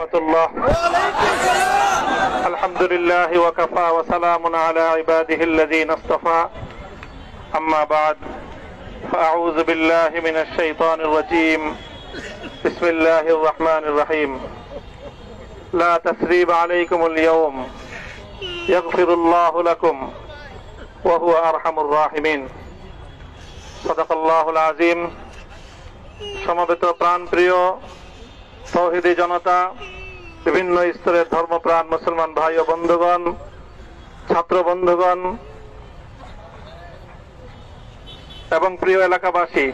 الله الحمد لله وكفى وسلام على عباده الذين اصطفى أما بعد فأعوذ بالله من الشيطان الرجيم بسم الله الرحمن الرحيم لا تثريب عليكم اليوم يغفر الله لكم وهو أرحم الراحمين صدق الله العظيم সমবেত প্রাণপ্রিয় তৌহিদি জনতা, বিভিন্ন স্তরের ধর্মপ্রাণ মুসলমান ভাই ও বন্ধুগণ, ছাত্র বন্ধুগণ এবং প্রিয় এলাকাবাসী,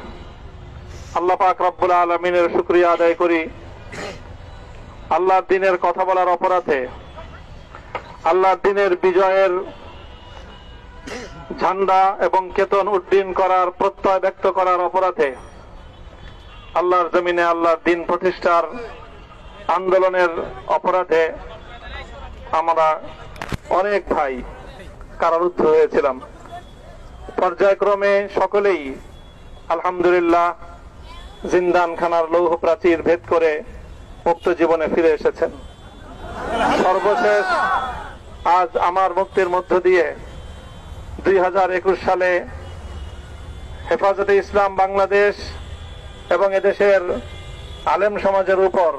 আল্লাহ পাক রব্বুল আলামিনের শুকরিয়া আদায় করি। আল্লাহর দ্বীনের কথা বলার অপরাধে, আল্লাহর দ্বীনের বিজয়ের ঝান্ডা এবং কেতন উড্ডীন করার প্রত্যয় ব্যক্ত করার অপরাধে, আল্লাহর জমিনে আল্লাহর দ্বীন প্রতিষ্ঠার আন্দোলনের অপরাধে আমরা অনেক ভাই কারারুদ্ধ হয়েছিলাম। পর্যায়ক্রমে সকলেই আলহামদুলিল্লাহ জিন্দানখানার লৌহ প্রাচীর ভেদ করে মুক্ত জীবনে ফিরে এসেছেন। সর্বশেষ আজ আমার মুক্তির মধ্য দিয়ে 2021 সালে হেফাজতে ইসলাম বাংলাদেশ এবং এদেশের আলেম সমাজের উপর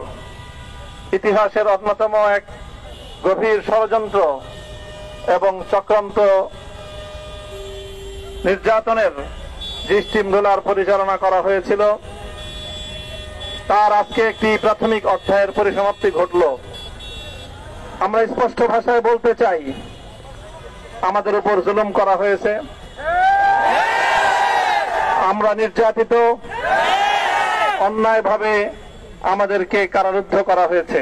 ইতিহাসের অন্যতম এক গভীর ষড়যন্ত্র এবং চক্রান্ত নির্যাতনের যে স্টিমরোলার পরিচালনা করা হয়েছিল, তার আজকে একটি প্রাথমিক অধ্যায়ের পরিসমাপ্তি ঘটল। আমরা স্পষ্ট ভাষায় বলতে চাই, আমাদের উপর জুলুম করা হয়েছে, আমরা নির্যাতিত, অন্যায়ভাবে আমাদেরকে কারারুদ্ধ করা হয়েছে,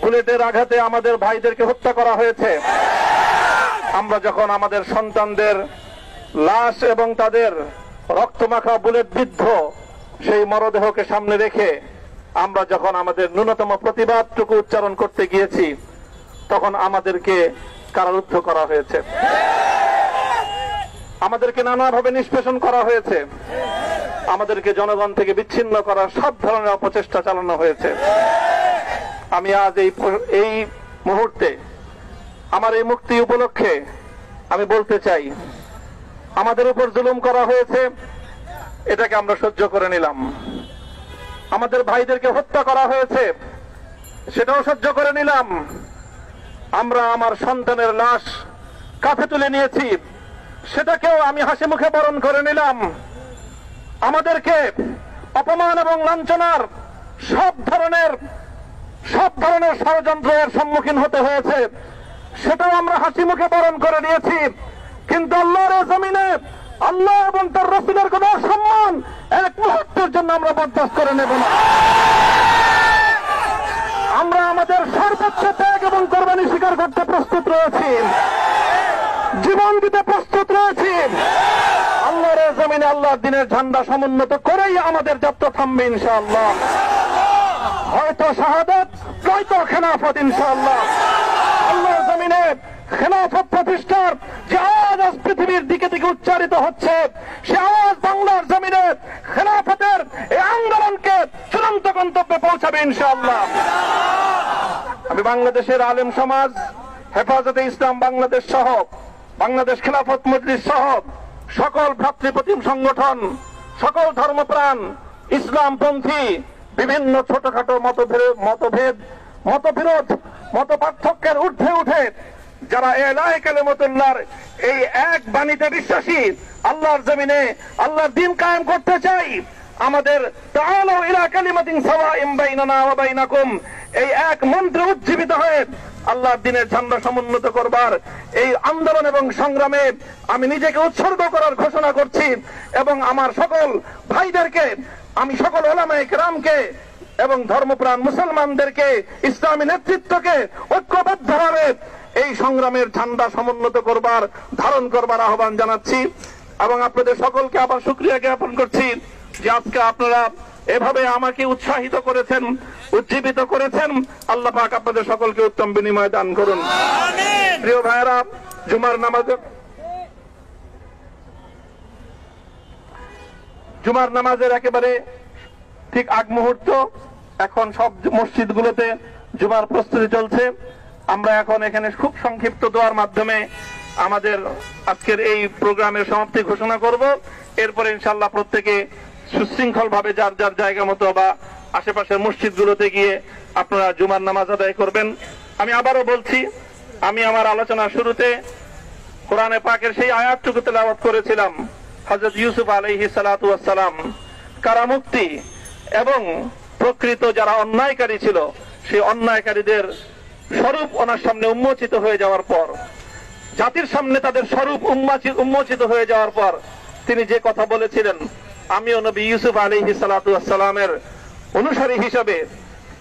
বুলেটের আঘাতে আমাদের ভাইদেরকে হত্যা করা হয়েছে। আমরা যখন আমাদের সন্তানদের লাশ এবং তাদের রক্তমাখা বুলেট বিদ্ধ সেই মরদেহকে সামনে রেখে আমরা যখন আমাদের ন্যূনতম প্রতিবাদটুকু উচ্চারণ করতে গিয়েছি, তখন আমাদেরকে কারারুদ্ধ করা হয়েছে, আমাদেরকে নানাভাবে নিষ্পেষণ করা হয়েছে, আমাদেরকে জনগণ থেকে বিচ্ছিন্ন করার সব ধরনের অপচেষ্টা চালানো হয়েছে। আমি আজ এই মুহূর্তে আমার এই মুক্তি উপলক্ষে আমি বলতে চাই, আমাদের উপর জুলুম করা হয়েছে, এটাকে আমরা সহ্য করে নিলাম। আমাদের ভাইদেরকে হত্যা করা হয়েছে, সেটাও সহ্য করে নিলাম। আমরা আমার সন্তানের লাশ কাঁধে তুলে নিয়েছি, সেটাকেও আমি হাসি মুখে বরণ করে নিলাম। আমাদেরকে অপমান এবং লাঞ্ছনার সব ধরনের ষড়যন্ত্রের সম্মুখীন হতে হয়েছে, সেটাও আমরা হাসি মুখে বরণ করে নিয়েছি। কিন্তু আল্লাহর জমিনে আল্লাহ এবং তার রাসূলের কোন সম্মান এক মুহূর্তের জন্য আমরা বরদাস্ত করে নেব না। আমরা আমাদের সর্বোচ্চ ত্যাগ এবং কোরবানি স্বীকার করতে প্রস্তুত রয়েছি, জীবন দিতে প্রস্তুত রয়েছি। আল্লাহর জমিনে আল্লাহর দ্বীনের ঝান্ডা সমুন্নত করেই আমাদের যাত্রা থামবে ইনশাআল্লাহ। হয়তো শাহাদাত, নয়তো খেলাফত ইনশাআল্লাহ। আল্লাহর জমিনে খেলাফত প্রতিষ্ঠার যে আওয়াজ আজ পৃথিবীর দিকে দিকে উচ্চারিত হচ্ছে, সে আওয়াজ বাংলার জমিনে খেলাফতের এই আন্দোলনকে চূড়ান্ত গন্তব্যে পৌঁছাবে ইনশাআল্লাহ। আমি বাংলাদেশের আলেম সমাজ, হেফাজতে ইসলাম বাংলাদেশ সহ বাংলাদেশ খেলাফত মজলিস সহ সকল ভ্রাতৃপ্রতিম সংগঠন, সকল ধর্মপ্রাণ, ইসলামপন্থী বিভিন্ন ছোটখাটো মতবিরোধ, মত পার্থক্যের ঊর্ধ্বে উঠে যারা এলায়ে কালিমাতুল্লাহর এই এক বাণীতে বিশ্বাসী, আল্লাহর জমিনে আল্লাহর দ্বীন কায়েম করতে চাই, আমাদের তাআলু ইলা কালিমাতিন সাওয়াইন বাইনানা ওয়া বাইনাকুম এই এক মন্ত্রে উজ্জীবিত হয়ে আল্লাহর দ্বীনের ঝান্ডা সমুন্নত করবার এই আন্দোলন এবং সংগ্রামে আমি নিজেকে উৎসর্গ করার ঘোষণা করছি। এবং আমার সকল ভাইদেরকে, আমি সকল উলামায়ে কেরামকে এবং ধর্মপ্রাণ মুসলমানদেরকে, ইসলামী নেতৃত্বকে ঐক্যবদ্ধভাবে এই সংগ্রামের ঝান্ডা সমুন্নত করবার, ধারণ করবার আহ্বান জানাচ্ছি। এবং আপনাদের সকলকে আবার শুকরিয়া জ্ঞাপন করছি যে আজকে আপনারা এভাবে আমাকে উৎসাহিত করেছেন, উজ্জীবিত করেছেন। আল্লাহ পাক আপনাদের সকলকে উত্তম বিনিময় দান করুন। প্রিয় ভাইয়েরা, জুমার নামাজের একেবারে ঠিক আগ মুহূর্ত, এখন সব মসজিদগুলোতে জুমার প্রস্তুতি চলছে। আমরা এখন এখানে খুব সংক্ষিপ্ত দোয়ার মাধ্যমে আমাদের আজকের এই প্রোগ্রামের সমাপ্তি ঘোষণা করব। এরপরে ইনশাআল্লাহ প্রত্যেকে সুশৃঙ্খল ভাবে যার যার জায়গা মতো বা আশেপাশের মসজিদগুলোতে গিয়ে আপনারা জুমার নামাজ আদায় করবেন। আমি আবারও বলছি, আমি আমার আলোচনার শুরুতে কোরআনে পাকের সেই আয়াতটুকু তেলাওয়াত করেছিলাম, হযরত ইউসুফ আলাইহিস সালাতু ওয়াস সালাম কারামুক্তি এবং প্রকৃত যারা অন্যায়কারী ছিল সেই অন্যায়কারীদের স্বরূপ ওনার সামনে উন্মোচিত হয়ে যাওয়ার পর, জাতির সামনে তাদের স্বরূপ উন্মোচিত হয়ে যাওয়ার পর তিনি যে কথা বলেছিলেন, আমিও নবী ইউসুফ আলাইহিস সালাতু ওয়াস সালামের অনুসারী হিসেবে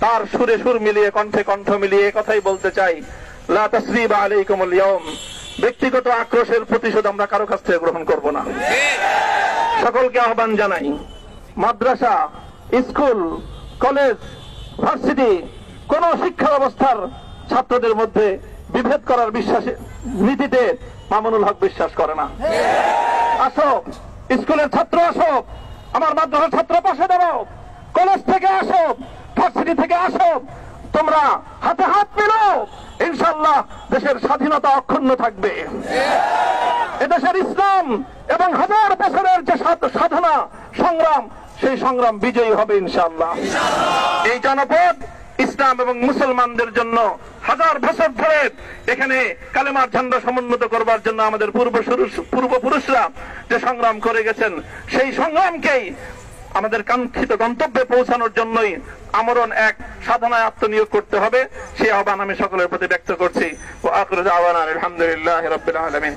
তার সুরে সুর মিলিয়ে কণ্ঠে কণ্ঠ মিলিয়ে কথাই বলতে চাই, লা তাসরিবা আলাইকুমুল ইয়াউম, ব্যক্তিগত আক্রোশের প্রতিশোধ আমরা কারো কাছ থেকে গ্রহণ করব না। সকলকে আহ্বান জানাই, মাদ্রাসা, স্কুল, কলেজ, ভার্সিটি কোন শিক্ষা ব্যবস্থার ছাত্রদের মধ্যে বিভেদ করার নীতিতে মামুনুল হক বিশ্বাস করে না। আসো, স্কুলের ছাত্র আসো, আমার মাদ্রাসার ছাত্র পাশে দাঁড়াও, কলেজ থেকে আসো, ভার্সিটি থেকে আসো, তোমরা হাতে হাত মিলাও, ইনশাআল্লাহ দেশের স্বাধীনতা অক্ষুণ্ণ থাকবে। এদেশের ইসলাম এবং হাজার বছরের যে সাধনা সংগ্রাম, সেই সংগ্রাম বিজয়ী হবে ইনশাআল্লাহ। এই জনপদ ইসলাম এবং মুসলমানদের জন্য হাজার বছর ধরে এখানে কালেমার ঝান্ডা সমুন্নত করবার জন্য আমাদের পূর্বপুরুষরা যে সংগ্রাম করে গেছেন, সেই সংগ্রামকেই আমাদের কাঙ্ক্ষিত গন্তব্যে পৌঁছানোর জন্যই আমরণ এক সাধনায় আত্মনিয়োগ করতে হবে। সেই আহ্বান আমি সকলের প্রতি ব্যক্ত করছি। ওয়া আখিরু দাওয়ানা আলহামদুলিল্লাহি রাব্বিল আলামিন।